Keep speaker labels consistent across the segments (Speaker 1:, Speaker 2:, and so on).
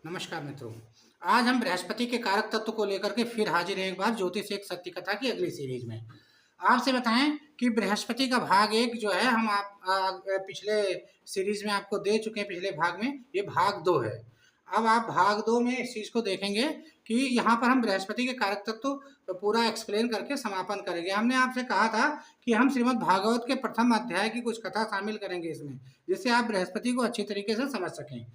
Speaker 1: नमस्कार मित्रों। आज हम बृहस्पति के कारक तत्व को लेकर के फिर हाजिर हैं एक बार ज्योतिष एक सत्य कथा की अगली सीरीज में। आपसे बताएं कि बृहस्पति का भाग एक जो है हम पिछले सीरीज में आपको दे चुके हैं। पिछले भाग में ये भाग दो है। अब आप भाग दो में इस चीज को देखेंगे कि यहाँ पर हम बृहस्पति के कारक तत्व तो पूरा एक्सप्लेन करके समापन करेंगे। हमने आपसे कहा था कि हम श्रीमद् भागवत के प्रथम अध्याय की कुछ कथा शामिल करेंगे इसमें, जिससे आप बृहस्पति को अच्छी तरीके से समझ सकें।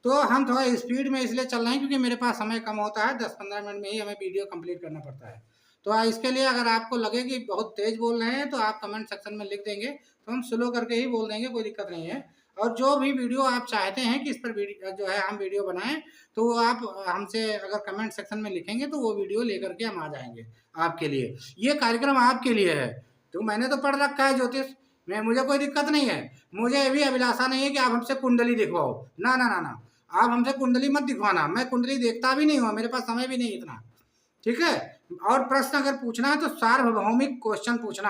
Speaker 1: तो हम थोड़ा स्पीड में इसलिए चल रहे हैं क्योंकि मेरे पास समय कम होता है, 10-15 मिनट में ही हमें वीडियो कंप्लीट करना पड़ता है। तो इसके लिए अगर आपको लगे कि बहुत तेज बोल रहे हैं तो आप कमेंट सेक्शन में लिख देंगे, तो हम स्लो करके ही बोल देंगे, कोई दिक्कत नहीं है। और जो भी वीडियो आप चाहते हैं कि इस पर जो है हम वीडियो बनाएं, तो वो आप हमसे अगर कमेंट सेक्शन में लिखेंगे तो वो वीडियो लेकर के हम आ जाएंगे आपके लिए। ये कार्यक्रम आपके लिए है। तो मैंने तो पढ़ रखा है ज्योतिष में, मुझे कोई दिक्कत नहीं है। मुझे भी अभिलाषा नहीं है कि आप हमसे कुंडली दिखवाओ, ना ना ना ना। आप हमसे कुंडली मत दिखवाना, मैं कुंडली देखता भी नहीं हूँ, मेरे पास समय भी नहीं इतना, ठीक है। और प्रश्न अगर पूछना है तो सार्वभौमिक क्वेश्चन पूछना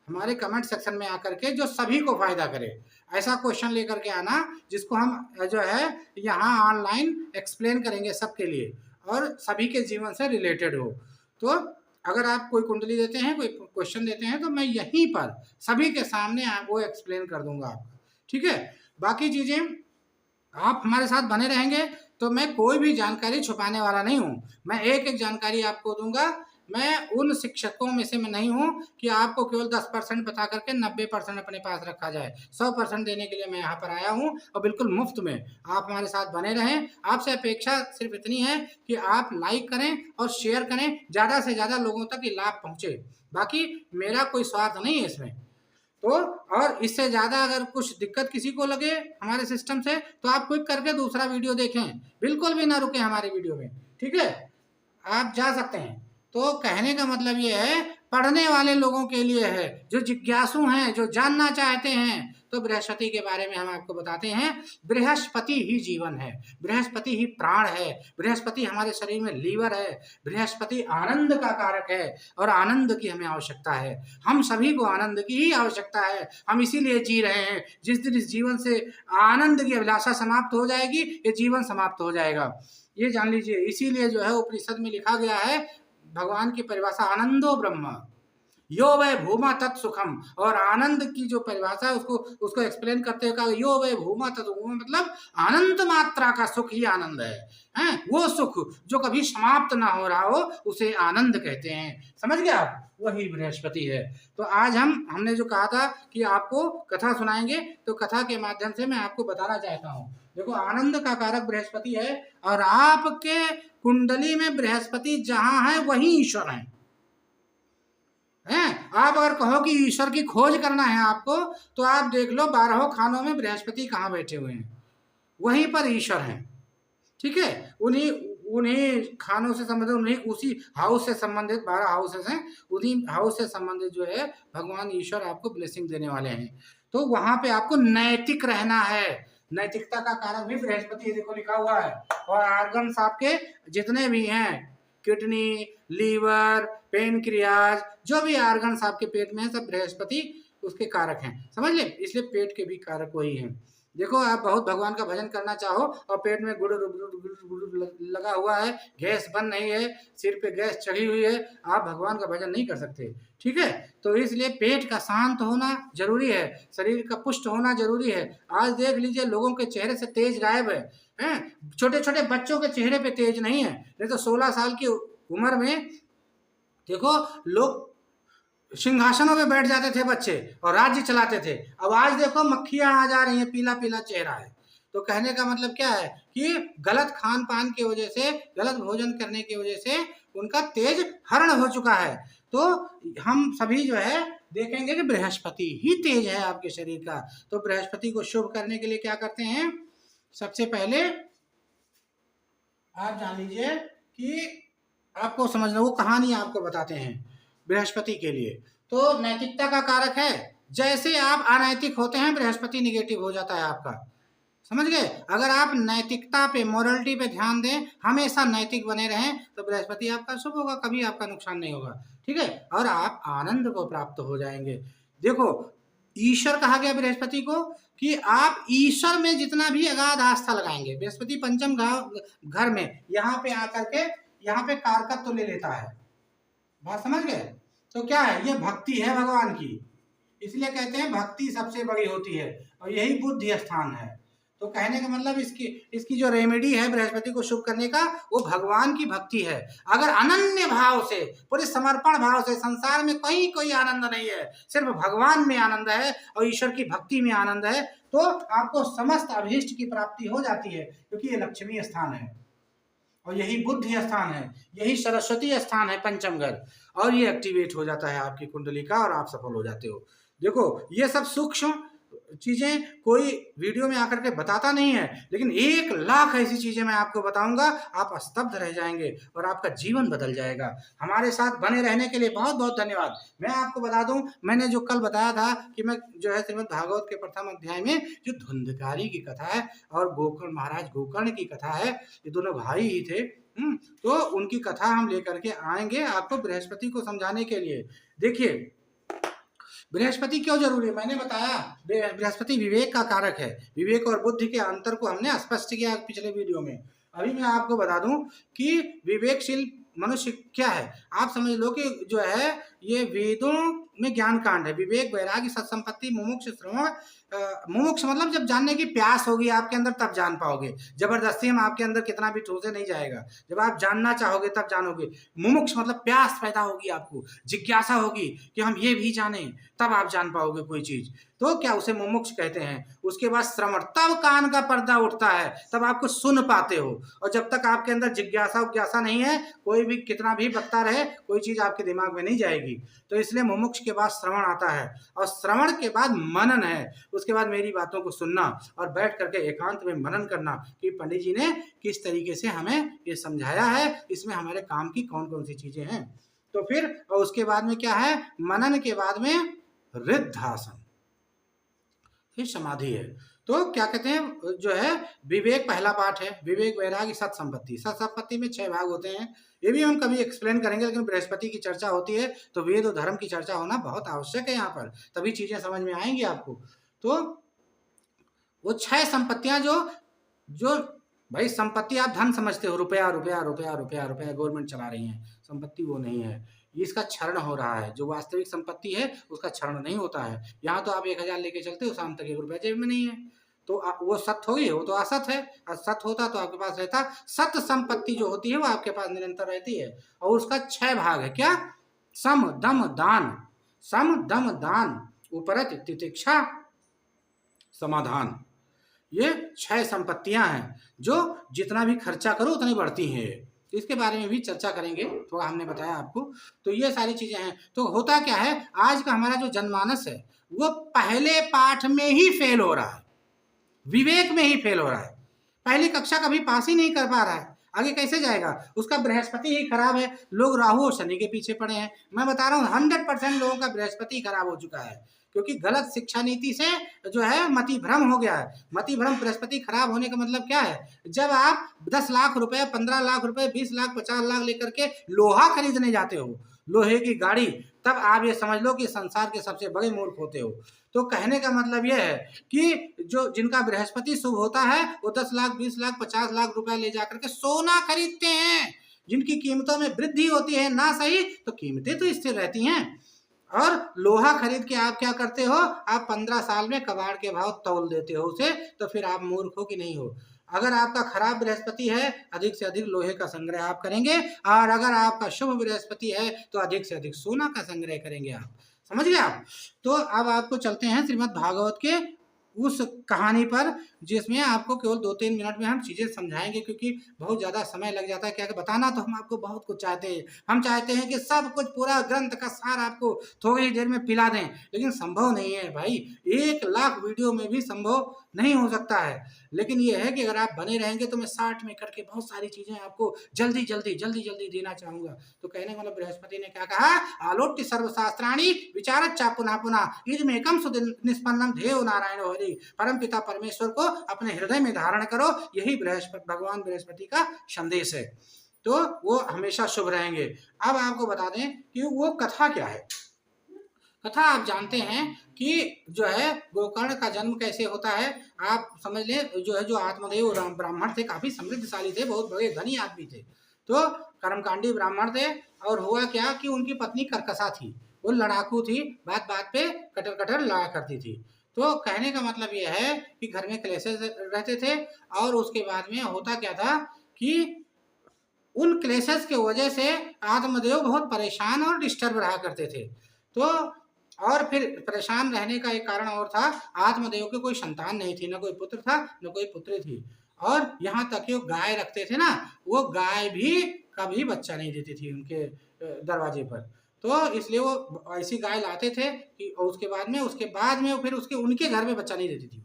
Speaker 1: हमारे कमेंट सेक्शन में आकर के, जो सभी को फायदा करे। ऐसा क्वेश्चन लेकर के आना जिसको हम जो है यहाँ ऑनलाइन एक्सप्लेन करेंगे सबके लिए और सभी के जीवन से रिलेटेड हो। तो अगर आप कोई कुंडली देते हैं, कोई क्वेश्चन देते हैं, तो मैं यहीं पर सभी के सामने वो एक्सप्लेन कर दूंगा आपका, ठीक है। बाकी चीजें आप हमारे साथ बने रहेंगे तो मैं कोई भी जानकारी छुपाने वाला नहीं हूँ। मैं एक एक जानकारी आपको दूंगा। मैं उन शिक्षकों में से मैं नहीं हूँ कि आपको केवल 10% बता करके 90% अपने पास रखा जाए। 100% देने के लिए मैं यहाँ पर आया हूँ और बिल्कुल मुफ्त में। आप हमारे साथ बने रहें। आपसे अपेक्षा सिर्फ इतनी है कि आप लाइक करें और शेयर करें, ज़्यादा से ज़्यादा लोगों तक ये लाभ पहुँचे। बाकी मेरा कोई स्वार्थ नहीं है इसमें। तो और इससे ज़्यादा अगर कुछ दिक्कत किसी को लगे हमारे सिस्टम से, तो आप क्लिक करके दूसरा वीडियो देखें, बिल्कुल भी ना रुके हमारे वीडियो में, ठीक है। आप जा सकते हैं। तो कहने का मतलब ये है, पढ़ने वाले लोगों के लिए है, जो जिज्ञासु हैं, जो जानना चाहते हैं। तो बृहस्पति के बारे में हम आपको बताते हैं। बृहस्पति ही जीवन है, बृहस्पति ही प्राण है, बृहस्पति हमारे शरीर में लीवर है, बृहस्पति आनंद का कारक है और आनंद की हमें आवश्यकता है। हम सभी को आनंद की ही आवश्यकता है। हम इसीलिए जी रहे हैं। जिस दिन इस जीवन से आनंद की अभिलाषा समाप्त हो जाएगी, ये जीवन समाप्त हो जाएगा, ये जान लीजिए। इसीलिए जो है उपनिषद में लिखा गया है, भगवान की परिभाषा आनंदो ब्रह्म यो वै भूमा तत्सुखम। और आनंद की जो परिभाषा है उसको एक्सप्लेन करते हुए कहा, यो वै भूमा तत्सुखम मतलब अनंत मात्रा का सुख ही आनंद है। वो सुख जो कभी समाप्त ना हो रहा हो उसे आनंद कहते हैं। समझ गए आप? वही बृहस्पति है। तो आज हमने जो कहा था कि आपको कथा सुनाएंगे, तो कथा के माध्यम से मैं आपको बताना चाहता हूँ। देखो, आनंद का कारक बृहस्पति है और आपके कुंडली में बृहस्पति जहां है वही ईश्वर है। आप अगर कहो कि ईश्वर की खोज करना है आपको, तो आप देख लो 12 खानों में बृहस्पति कहाँ बैठे हुए हैं, वहीं पर ईश्वर हैं, ठीक है। उन्हीं उन्हीं खानों से संबंधित, उन्हीं उसी हाउस से संबंधित 12 हाउसेस हैं, उन्हीं हाउस से संबंधित जो है भगवान ईश्वर आपको ब्लेसिंग देने वाले हैं। तो वहां पे आपको नैतिक रहना है। नैतिकता का कारक भी बृहस्पति देखो लिखा हुआ है। और आर्गन्स आपके जितने भी हैं, किडनी, लीवर, पेनक्रियाज, जो भी आर्गन्स आपके पेट में है, सब बृहस्पति उसके कारक हैं, समझ ले। इसलिए पेट के भी कारक वही हैं। देखो, आप बहुत भगवान का भजन करना चाहो और पेट में गुड़ लगा हुआ है, गैस बन नहीं है, सिर पे गैस चढ़ी हुई है, आप भगवान का भजन नहीं कर सकते, ठीक है। तो इसलिए पेट का शांत होना जरूरी है, शरीर का पुष्ट होना जरूरी है। आज देख लीजिए, लोगों के चेहरे से तेज गायब है। छोटे छोटे बच्चों के चेहरे पे तेज नहीं है। नहीं तो 16 साल की उम्र में देखो, लोग सिंहासनों पे बैठ जाते थे बच्चे और राज्य चलाते थे। अब आज देखो, मक्खियां आ जा रही हैं, पीला पीला चेहरा है। तो कहने का मतलब क्या है कि गलत खान पान की वजह से, गलत भोजन करने की वजह से उनका तेज हरण हो चुका है। तो हम सभी जो है देखेंगे कि बृहस्पति ही तेज है आपके शरीर का। तो बृहस्पति को शुभ करने के लिए क्या करते हैं? सबसे पहले आप जान लीजिए कि आपको समझना, वो कहानी आपको बताते हैं बृहस्पति के लिए। तो नैतिकता का कारक है। जैसे आप अनैतिक होते हैं, बृहस्पति निगेटिव हो जाता है आपका, समझ गए। अगर आप नैतिकता पे, मोरलिटी पे ध्यान दें, हमेशा नैतिक बने रहें, तो बृहस्पति आपका शुभ होगा, कभी आपका नुकसान नहीं होगा, ठीक है। और आप आनंद को प्राप्त हो जाएंगे। देखो, ईश्वर कहा गया बृहस्पति को कि आप ईश्वर में जितना भी अगाध आस्था लगाएंगे, बृहस्पति पंचम घर में यहाँ पे आकर के यहाँ पे कारकत्व तो ले लेता है। बात समझ गए? तो क्या है, ये भक्ति है भगवान की, इसलिए कहते हैं भक्ति सबसे बड़ी होती है और यही बुद्धि स्थान है। तो कहने का मतलब इसकी जो रेमेडी है बृहस्पति को शुभ करने का, वो भगवान की भक्ति है। अगर अनन्य भाव से, पूरे समर्पण भाव से, संसार में कहीं कोई आनंद नहीं है, सिर्फ भगवान में आनंद है और ईश्वर की भक्ति में आनंद है, तो आपको समस्त अभीष्ट की प्राप्ति हो जाती है, क्योंकि ये लक्ष्मी स्थान है और यही बुद्धि स्थान है, यही सरस्वती स्थान है पंचम घर, और ये एक्टिवेट हो जाता है आपकी कुंडली का और आप सफल हो जाते हो। देखो ये सब सूक्ष्म चीजें कोई वीडियो में आकर के बताता नहीं है, लेकिन 1,00,000 ऐसी चीजें मैं आपको बताऊंगा, आप स्तब्ध रह जाएंगे और आपका जीवन बदल जाएगा। हमारे साथ बने रहने के लिए बहुत बहुत धन्यवाद। मैं आपको बता दूं, मैंने जो कल बताया था कि मैं जो है श्रीमद् भागवत के प्रथम अध्याय में जो धुंधकारी की कथा है और गोकर्ण महाराज गोकर्ण की कथा है, ये दोनों भाई ही थे, तो उनकी कथा हम लेकर के आएंगे आपको बृहस्पति को समझाने के लिए। देखिए बृहस्पति क्यों जरूरी है, मैंने बताया बृहस्पति विवेक का कारक है। विवेक और बुद्धि के अंतर को हमने स्पष्ट किया पिछले वीडियो में। अभी मैं आपको बता दूं कि विवेकशील मनुष्य क्या है। आप समझ लो कि जो है ये वेदों में ज्ञान कांड है। विवेक, वैराग्य, सत्संपत्ति, मुमुक्ष, श्रवण। मुमुक्ष मतलब जब जानने की प्यास होगी आपके अंदर तब जान पाओगे। जबरदस्ती हम आपके अंदर कितना भी ठोसे नहीं जाएगा। जब आप जानना चाहोगे तब जानोगे। मुमुक्ष मतलब प्यास पैदा होगी, आपको जिज्ञासा होगी कि हम ये भी जानें, तब आप जान पाओगे कोई चीज, तो क्या उसे मुमुक्ष कहते हैं। उसके बाद श्रवण, तब कान का पर्दा उठता है, तब आपको सुन पाते हो। और जब तक आपके अंदर जिज्ञासा नहीं है, कोई भी कितना भी बकता रहे, कोई चीज आपके दिमाग में नहीं जाएगी। तो इसलिए मुमुक्ष के बाद श्रवण आता है और श्रवण के बाद मनन है। उसके बाद मेरी बातों को सुनना और बैठ करके एकांत में मनन करना कि पंडित जी ने किस तरीके से हमें ये समझाया है, इसमें हमारे काम की कौन कौन सी चीजें हैं। तो फिर और उसके बाद में क्या है, मनन के बाद में रिद्धासन, फिर समाधि है। तो क्या कहते हैं, जो है विवेक पहला पार्ट है, विवेक, वैराग्य, सत्संपत्ति। सत्संपत्ति में 6 भाग होते हैं, ये भी हम कभी एक्सप्लेन करेंगे, लेकिन बृहस्पति की चर्चा होती है तो वेद और धर्म की चर्चा होना बहुत आवश्यक है यहाँ पर, तभी चीजें समझ में आएंगी आपको। तो वो 6 संपत्तियां जो भाई संपत्ति आप धन समझते हो, रुपया रुपया रुपया रुपया रुपया गवर्नमेंट चला रही है, संपत्ति वो नहीं है। इसका क्षरण हो रहा है, जो वास्तविक संपत्ति है उसका क्षरण नहीं होता है। यहाँ तो आप 1,000 लेके चलते हो, शाम तक 1 रुपया जेब में नहीं है, तो वो सत्य हो गई, वो तो असत है। असत होता तो आपके पास रहता। सत्य संपत्ति जो होती है वो आपके पास निरंतर रहती है और उसका 6 भाग है। क्या? सम दम दान, सम दम दान, उपरत तितिक्षा, समाधान। ये 6 संपत्तियां हैं जो जितना भी खर्चा करो उतनी बढ़ती हैं। तो इसके बारे में भी चर्चा करेंगे, थोड़ा हमने बताया आपको। तो ये सारी चीजें हैं। तो होता क्या है, आज का हमारा जो जनमानस है वो पहले पाठ में ही फेल हो रहा है, विवेक में ही फेल हो रहा है। पहली कक्षा कभी पास ही नहीं कर पा रहा है, आगे कैसे जाएगा? उसका बृहस्पति ही खराब है। लोग राहु और शनि के पीछे पड़े हैं। मैं बता रहा हूँ 100% लोगों का बृहस्पति खराब हो चुका है, क्योंकि गलत शिक्षा नीति से जो है मति भ्रम हो गया है। मति भ्रम, बृहस्पति खराब होने का मतलब क्या है? जब आप 10 लाख रुपए, 15 लाख रुपए, 20 लाख, 50 लाख लेकर के लोहा खरीदने जाते हो, लोहे की गाड़ी, तब आप ये समझ लो कि संसार के सबसे बड़े मूर्ख होते हो। तो कहने का मतलब यह है कि जो जिनका बृहस्पति शुभ होता है वो 10 लाख, 20 लाख, 50 लाख रुपए ले जाकर के सोना खरीदते हैं, जिनकी कीमतों में वृद्धि होती है ना, सही तो कीमतें तो स्थिर रहती हैं। और लोहा खरीद के आप क्या करते हो, आप 15 साल में कबाड़ के भाव तौल देते हो उसे, तो फिर आप मूर्ख हो कि नहीं हो? अगर आपका खराब बृहस्पति है, अधिक से अधिक लोहे का संग्रह आप करेंगे, और अगर आपका शुभ बृहस्पति है तो अधिक से अधिक सोना का संग्रह करेंगे आप। समझ गए आप? तो अब आपको चलते हैं श्रीमद् भागवत के उस कहानी पर, जिसमें आपको केवल 2-3 मिनट में हम चीज़ें समझाएंगे, क्योंकि बहुत ज़्यादा समय लग जाता है। क्या बताना तो हम आपको बहुत कुछ चाहते हैं। हम चाहते हैं कि सब कुछ पूरा ग्रंथ का सार आपको थोड़ी ही देर में पिला दें, लेकिन संभव नहीं है भाई। 1,00,000 वीडियो में भी संभव नहीं हो सकता है। लेकिन ये है कि अगर आप बने रहेंगे तो मैं 60 में करके बहुत सारी चीज़ें आपको जल्दी जल्दी जल्दी जल्दी देना चाहूँगा। तो कहने का मतलब बृहस्पति ने क्या कहा, आलोट्य सर्वशास्त्राणि विचारत चा पुनः पुनः इदमेकं सुनिष्पन्नं ध्येयो नारायणो हरि। परमपिता परमेश्वर को अपने हृदय में धारण करो, यही भगवान बृहस्पति का संदेश है। तो वो हमेशा शुभ रहेंगे। अब आपको बता दें कि वो कथा क्या है। कथा आप जानते हैं कि जो है गोकर्ण का जन्म कैसे होता है। आप समझ लें, जो है जो आत्मदेव ब्राह्मण थे, काफी समृद्धशाली थे, बहुत बड़े धनी आदमी थे। तो कर्मकांडी ब्राह्मण थे। और हुआ क्या कि उनकी पत्नी कर्कशा थी, वो लड़ाकू थी, बात बात पे कटर कटर लड़ा करती थी। तो कहने का मतलब यह है कि घर में क्लेशेस रहते थे। और उसके बाद में होता क्या था कि उन क्लेशेस के वजह से आत्मदेव बहुत परेशान और डिस्टर्ब रहा करते थे। तो और फिर परेशान रहने का एक कारण और था, आत्मदेव के कोई संतान नहीं थी, न कोई पुत्र था न कोई पुत्री थी। और यहाँ तक कि वो गाय रखते थे ना, वो गाय भी कभी बच्चा नहीं देती थी उनके दरवाजे पर। तो इसलिए वो ऐसी गाय लाते थे कि उसके बाद में फिर उसके उनके घर में बच्चा नहीं देती थी।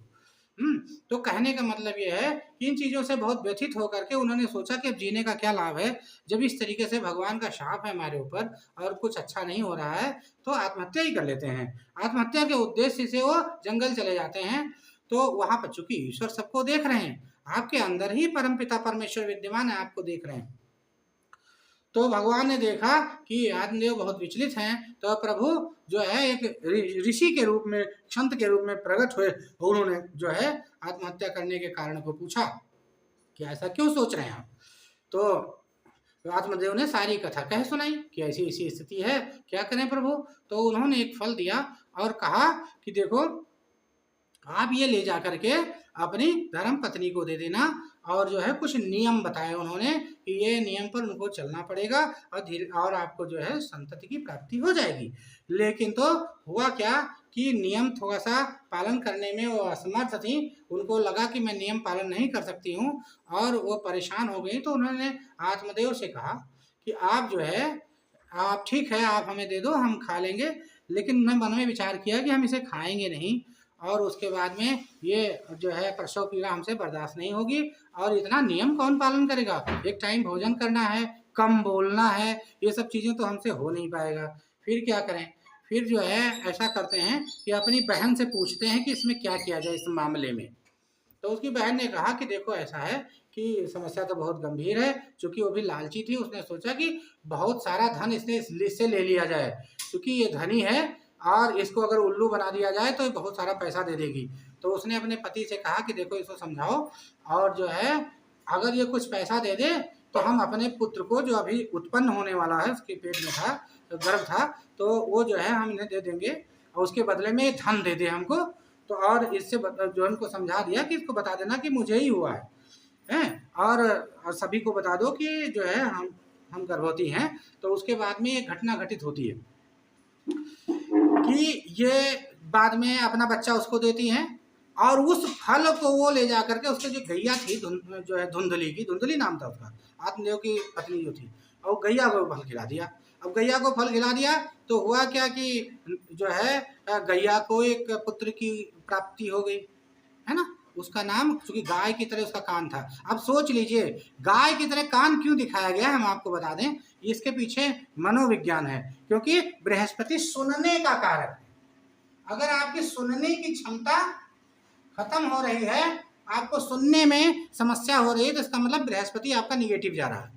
Speaker 1: तो कहने का मतलब ये है कि इन चीज़ों से बहुत व्यथित होकर के उन्होंने सोचा कि अब जीने का क्या लाभ है, जब इस तरीके से भगवान का शाप है हमारे ऊपर और कुछ अच्छा नहीं हो रहा है, तो आत्महत्या ही कर लेते हैं। आत्महत्या के उद्देश्य से वो जंगल चले जाते हैं। तो वहाँ पर चूंकि ईश्वर सबको देख रहे हैं, आपके अंदर ही परमपिता परमेश्वर विद्यमान है, आपको देख रहे हैं। तो भगवान ने देखा कि आत्मदेव बहुत विचलित हैं, तो प्रभु जो है एक ऋषि के रूप में, संत के रूप में प्रकट हुए और उन्होंने जो है आत्महत्या करने के कारण को पूछा कि ऐसा क्यों सोच रहे हैं आप। तो आत्मदेव ने सारी कथा कह सुनाई कि ऐसी ऐसी स्थिति है, क्या करें प्रभु। तो उन्होंने एक फल दिया और कहा कि देखो, आप ये ले जा करके अपनी धर्म पत्नी को दे देना। और जो है कुछ नियम बताए उन्होंने कि ये नियम पर उनको चलना पड़ेगा और धीरे और आपको जो है संतति की प्राप्ति हो जाएगी। लेकिन तो हुआ क्या कि नियम थोड़ा सा पालन करने में वो असमर्थ थी, उनको लगा कि मैं नियम पालन नहीं कर सकती हूँ और वो परेशान हो गई। तो उन्होंने आत्मदेव से कहा कि आप जो है, आप ठीक है, आप हमें दे दो, हम खा लेंगे। लेकिन मैं मन में विचार किया कि हम इसे खाएंगे नहीं, और उसके बाद में ये जो है प्रसव पीड़ा हमसे बर्दाश्त नहीं होगी। और इतना नियम कौन पालन करेगा, एक टाइम भोजन करना है, कम बोलना है, ये सब चीज़ें तो हमसे हो नहीं पाएगा। फिर क्या करें, फिर जो है ऐसा करते हैं कि अपनी बहन से पूछते हैं कि इसमें क्या किया जाए इस मामले में। तो उसकी बहन ने कहा कि देखो ऐसा है कि समस्या तो बहुत गंभीर है। चूंकि वो भी लालची थी, उसने सोचा कि बहुत सारा धन इससे ले लिया जाए, क्योंकि ये धनी है और इसको अगर उल्लू बना दिया जाए तो ये बहुत सारा पैसा दे देगी। तो उसने अपने पति से कहा कि देखो इसको समझाओ, और जो है अगर ये कुछ पैसा दे दे तो हम अपने पुत्र को, जो अभी उत्पन्न होने वाला है, उसके पेट में था, गर्भ था, तो वो जो है हम इन्हें दे देंगे और उसके बदले में धन दे दे हमको। तो और इससे जो उनको समझा दिया कि इसको बता देना कि मुझे ही हुआ है, हैं, और सभी को बता दो कि जो है हम गर्भवती हैं। तो उसके बाद में एक घटना घटित होती है कि ये बाद में अपना बच्चा उसको देती हैं, और उस फल को वो ले जा करके, उसके जो गैया थी जो है धुंधली नाम था उसका, आत्मदेव की पत्नी जो थी, और गैया को फल खिला दिया। अब गैया को फल खिला दिया तो हुआ क्या कि जो है गैया को एक पुत्र की प्राप्ति हो गई, है ना। उसका नाम, चूंकि गाय की तरह उसका कान था। अब सोच लीजिए, गाय की तरह कान क्यों दिखाया गया है, हम आपको बता दें, इसके पीछे मनोविज्ञान है। क्योंकि बृहस्पति सुनने का कारक है। अगर आपकी सुनने की क्षमता खत्म हो रही है, आपको सुनने में समस्या हो रही है, तो इसका मतलब बृहस्पति आपका निगेटिव जा रहा है।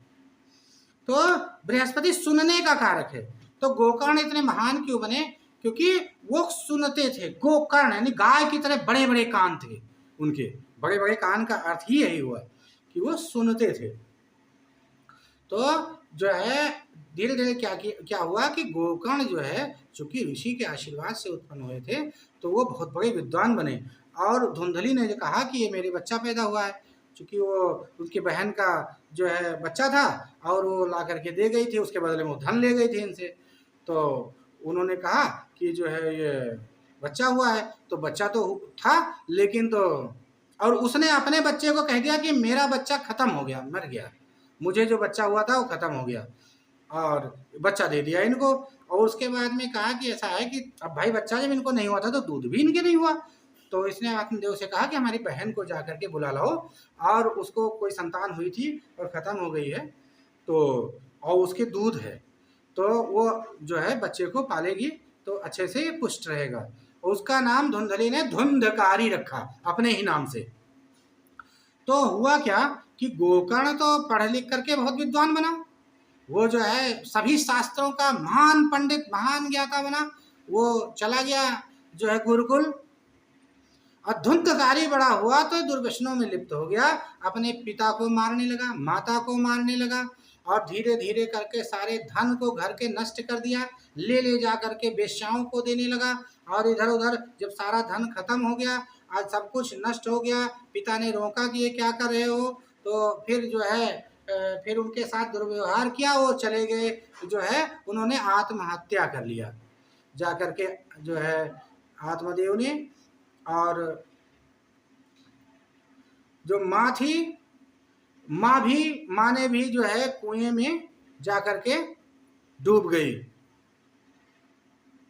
Speaker 1: तो बृहस्पति सुनने का कारक है। तो गोकर्ण इतने महान क्यों बने, क्योंकि वो सुनते थे। गोकर्ण यानी गाय की तरह बड़े बड़े कान थे उनके। बड़े बड़े कान का अर्थ ही यही हुआ कि वो सुनते थे। तो जो है धीरे धीरे क्या हुआ कि गोकर्ण जो है, चूंकि ऋषि के आशीर्वाद से उत्पन्न हुए थे, तो वो बहुत बड़े विद्वान बने। और धुंधली ने जो कहा कि ये मेरे बच्चा पैदा हुआ है, चूंकि वो उसकी बहन का जो है बच्चा था, और वो ला करके दे गई थी, उसके बदले में वो धन ले गई थी इनसे। तो उन्होंने कहा कि जो है ये बच्चा हुआ है, तो बच्चा तो था, लेकिन तो, और उसने अपने बच्चे को कह दिया कि मेरा बच्चा खत्म हो गया, मर गया, मुझे जो बच्चा हुआ था वो खत्म हो गया, और बच्चा दे दिया इनको। और उसके बाद में कहा कि ऐसा है कि अब भाई बच्चा जब इनको नहीं हुआ था तो दूध भी इनके नहीं हुआ। तो इसने आत्मदेव से कहा कि हमारी बहन को जा करके बुला लाओ, और उसको कोई संतान हुई थी और ख़त्म हो गई है, तो और उसके दूध है, तो वो जो है बच्चे को पालेगी तो अच्छे से पुष्ट रहेगा। उसका नाम धुंधली ने धुंधकारी रखा अपने ही नाम से। तो हुआ क्या कि गोकर्ण तो पढ़ लिख करके बहुत विद्वान बना, वो जो है सभी शास्त्रों का महान पंडित, महान ज्ञाता बना। वो चला गया जो है गुरुकुल, और धुंधकारी बड़ा हुआ तो दुर्व्यसनों में लिप्त हो गया, अपने पिता को मारने लगा, माता को मारने लगा, और धीरे धीरे करके सारे धन को घर के नष्ट कर दिया, ले जा करके वेश्याओं को देने लगा। और इधर उधर जब सारा धन खत्म हो गया, आज सब कुछ नष्ट हो गया, पिता ने रोका कि ये क्या कर रहे हो, तो फिर जो है फिर उनके साथ दुर्व्यवहार किया, वो चले गए, जो है उन्होंने आत्महत्या कर लिया जा करके जो है आत्मदेव ने। और जो माँ थी, माँ ने भी जो है कुएं में जा करके डूब गई।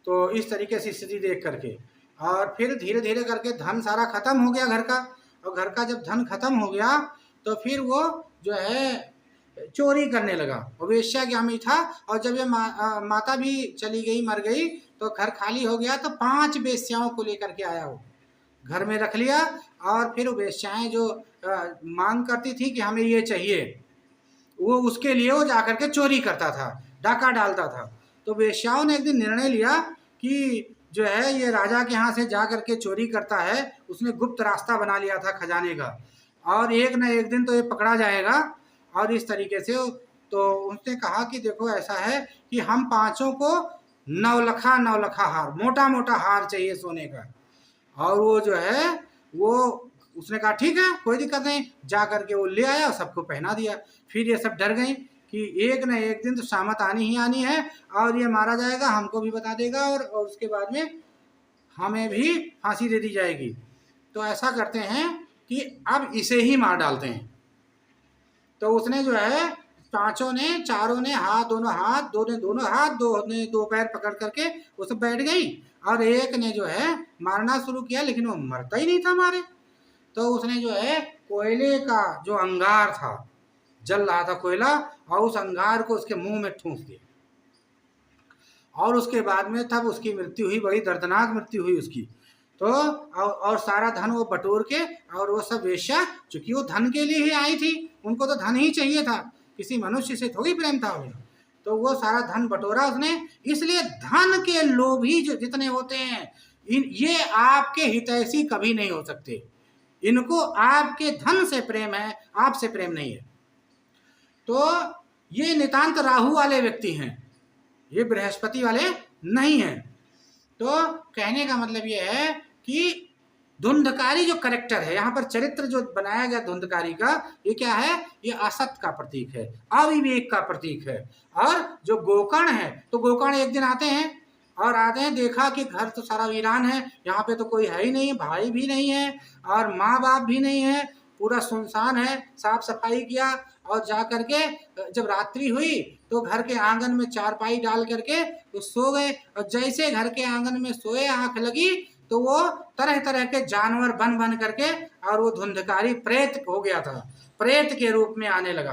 Speaker 1: तो इस तरीके से स्थिति देख करके, और फिर धीरे धीरे करके धन सारा खत्म हो गया घर का, और घर का जब धन खत्म हो गया तो फिर वो जो है चोरी करने लगा, और वेश्यागामी था। और जब ये माता भी चली गई, मर गई, तो घर खाली हो गया, तो 5 वेश्याओं को लेकर के आया, वो घर में रख लिया। और फिर वेश्याएं जो मांग करती थी कि हमें ये चाहिए, वो उसके लिए वो जाकर के चोरी करता था, डाका डालता था। तो वेश्याओं ने एक दिन निर्णय लिया कि जो है ये राजा के यहाँ से जा करके चोरी करता है, उसने गुप्त रास्ता बना लिया था खजाने का, और एक न एक दिन तो ये पकड़ा जाएगा। और इस तरीके से तो उसने कहा कि देखो ऐसा है कि हम 5 को 9 हार, मोटा मोटा हार चाहिए सोने का। और वो जो है वो उसने कहा ठीक है कोई दिक्कत नहीं, जा करके वो ले आया, सबको पहना दिया। फिर ये सब डर गई कि एक न एक दिन तो शामत आनी ही आनी है, और ये मारा जाएगा, हमको भी बता देगा, और उसके बाद में हमें भी फांसी दे दी जाएगी। तो ऐसा करते हैं कि अब इसे ही मार डालते हैं। तो उसने जो है 5 ने, 4 ने दोनों हाथ, 2 ने दोनों हाथ, 2 ने 2 पैर पकड़ करके उस बैठ गई, और एक ने जो है मारना शुरू किया, लेकिन वो मरता ही नहीं था मारे। तो उसने जो है कोयले का जो अंगार था, जल रहा था कोयला, और उस अंगार को उसके मुंह में ठूंस दिया, और उसके बाद में तब उसकी मृत्यु हुई, बड़ी दर्दनाक मृत्यु हुई उसकी। तो और सारा धन वो बटोर के, और वो सब वेश्या, चूंकि वो धन के लिए ही आई थी, उनको तो धन ही चाहिए था, किसी मनुष्य से थोड़ी प्रेम था उन्हें, तो वो सारा धन बटोरा उसने। इसलिए धन के लोभी जो जितने होते हैं, ये आपके हितैषी कभी नहीं हो सकते, इनको आपके धन से प्रेम है, आपसे प्रेम नहीं है। तो ये नितांत राहु वाले व्यक्ति हैं, ये बृहस्पति वाले नहीं हैं। तो कहने का मतलब ये है कि धुंधकारी जो करेक्टर है, यहाँ पर चरित्र जो बनाया गया धुंधकारी का, ये क्या है, ये असत का प्रतीक है, अविवेक का प्रतीक है। और जो गोकर्ण है, तो गोकर्ण एक दिन आते हैं, और आते हैं, देखा कि घर तो सारा वीरान है, यहाँ पे तो कोई है ही नहीं, भाई भी नहीं है, और माँ बाप भी नहीं है, पूरा सुनसान है। साफ सफाई किया, और जा करके जब रात्रि हुई तो घर के आंगन में चारपाई डाल करके तो सो गए। और जैसे घर के आंगन में सोए, आंख लगी तो वो तरह तरह के जानवर बन बन करके, और वो धुंधकारी प्रेत हो गया था, प्रेत के रूप में आने लगा।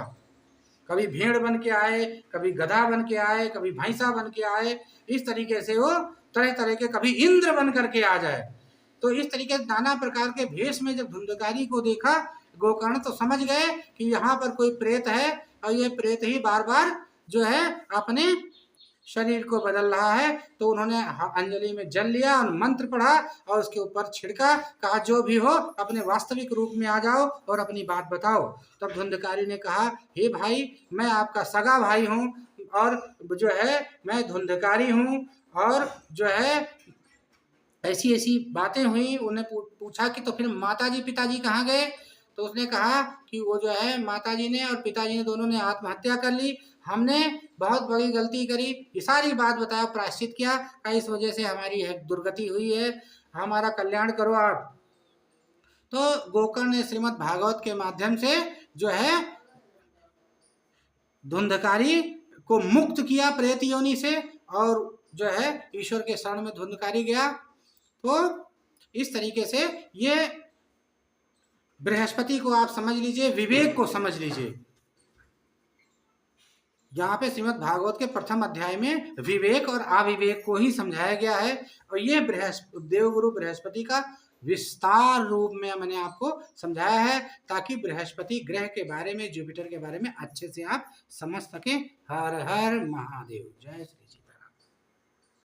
Speaker 1: कभी भेड़ बन के आए, कभी गधा बन के आए, कभी भैंसा बन के आए, इस तरीके से वो तरह तरह के, कभी इंद्र बन करके आ जाए। तो इस तरीके से नाना प्रकार के भेष में जब धुंधकारी को देखा गोकर्ण, तो समझ गए कि यहाँ पर कोई प्रेत है, और ये प्रेत ही बार बार जो है अपने शरीर को बदल रहा है। तो उन्होंने अंजलि में जल लिया और मंत्र पढ़ा, और उसके ऊपर छिड़का, कहा जो भी हो अपने वास्तविक रूप में आ जाओ और अपनी बात बताओ। तब धुंधकारी ने कहा, हे भाई, मैं आपका सगा भाई हूँ, और जो है मैं धुंधकारी हूँ, और जो है ऐसी ऐसी बातें हुई। उन्हें पूछा कि तो फिर माताजी पिताजी कहाँ गए, तो उसने कहा कि वो जो है माताजी ने और पिताजी ने दोनों ने आत्महत्या कर ली, हमने बहुत बड़ी गलती करी, ये सारी बात बताया, प्रायश्चित किया, इस वजह से हमारी दुर्गति हुई है, हमारा कल्याण करो आप। तो गोकर्ण ने श्रीमद् भागवत के माध्यम से जो है धुंधकारी को मुक्त किया प्रेत योनि से, और जो है ईश्वर के शरण में धुंधकारी गया। तो इस तरीके से ये बृहस्पति को आप समझ लीजिए, विवेक को समझ लीजिए। यहाँ पे श्रीमद् भागवत के प्रथम अध्याय में विवेक और अविवेक को ही समझाया गया है, और ये देवगुरु बृहस्पति का विस्तार रूप में मैंने आपको समझाया है, ताकि बृहस्पति ग्रह के बारे में, जुपिटर के बारे में अच्छे से आप समझ सकें। हर हर महादेव, जय श्री।